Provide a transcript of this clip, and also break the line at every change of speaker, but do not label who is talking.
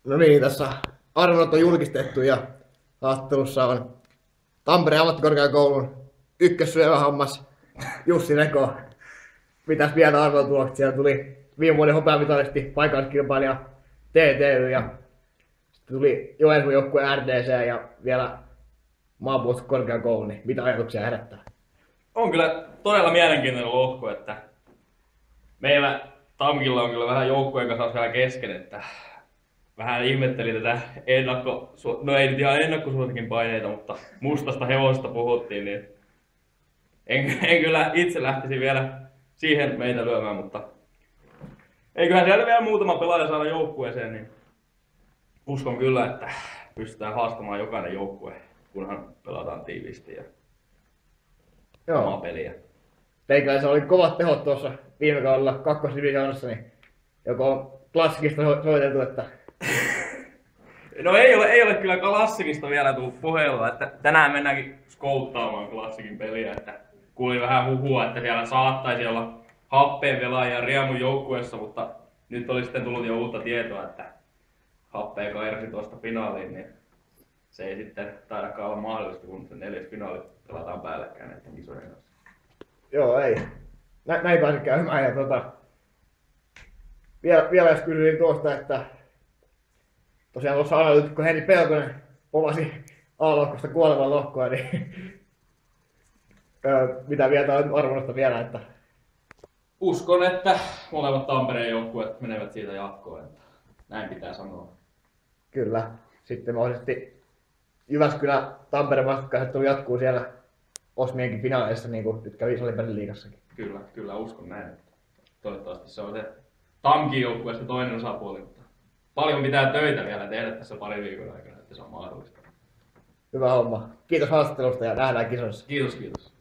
No niin, tässä arvonnat on julkistettu ja haastattelussa on Tampereen ammattikorkeakoulun ykkössyövähammas Jussi Reko. Mitäs vielä arvotulokset? Siellä tuli viime vuoden hopeamitalisti, paikalliskilpailija TTY ja sitten tuli Joensuun joukkue RDC ja vielä maanpuolustuskorkeakoulu. Niin mitä ajatuksia herättää?
On kyllä todella mielenkiintoinen lohko, että meillä Tamkilla on kyllä vähän joukkueen kanssa siellä kesken, että vähän ihmettelin tätä no ei nyt ihan ennakkosuosikin paineita, mutta mustasta hevosesta puhuttiin, niin en kyllä itse lähtisi vielä siihen meitä lyömään, mutta eiköhän siellä vielä muutama pelaaja saada joukkueeseen, niin uskon kyllä, että pystytään haastamaan jokainen joukkue, kunhan pelataan tiiviisti ja omaa peliä.
Teikäläisellä oli kovat tehot tuossa viime kaudella kakkosdivisioonassa, niin joko klassikista soiteltu, että
No ei ole kyllä klassikista vielä tullut puheella, että tänään mennäänkin skouttaamaan klassikin peliä, että kuulin vähän huhua, että siellä saattaisi olla happeen pelaajia Riemun joukkueessa, mutta nyt oli sitten tullut jo uutta tietoa, että happeen kairasi tuosta finaaliin, niin se ei sitten taidakaan olla mahdollista, kun se 4. finaali pelataan päällekkäin näiden kisojen kanssa.
joo ei. Näin pääsi käymään ja vielä jos kysyin tuosta, että tosiaan tuossa analyytikko Henri Pelkonen povasi A-lohkosta kuolevan lohkoa, niin mitä vielä on arvonnasta vielä, että
Uskon, että molemmat Tampereen joukkueet menevät siitä jatkoon, että näin pitää sanoa.
kyllä. Sitten mahdollisesti Jyväskylä Tampereen vastakkainasettelu jatkuu siellä Osmienkin finaaleissa, niin kuin nyt kävi Salibändiliigassakin.
Kyllä uskon näin. Toivottavasti se on se Tamkin joukkueesta toinen osapuoli, mutta paljon pitää töitä vielä tehdä tässä pari viikon aikana, että se on mahdollista.
Hyvä homma. Kiitos haastattelusta ja nähdään kisoissa.
Kiitos.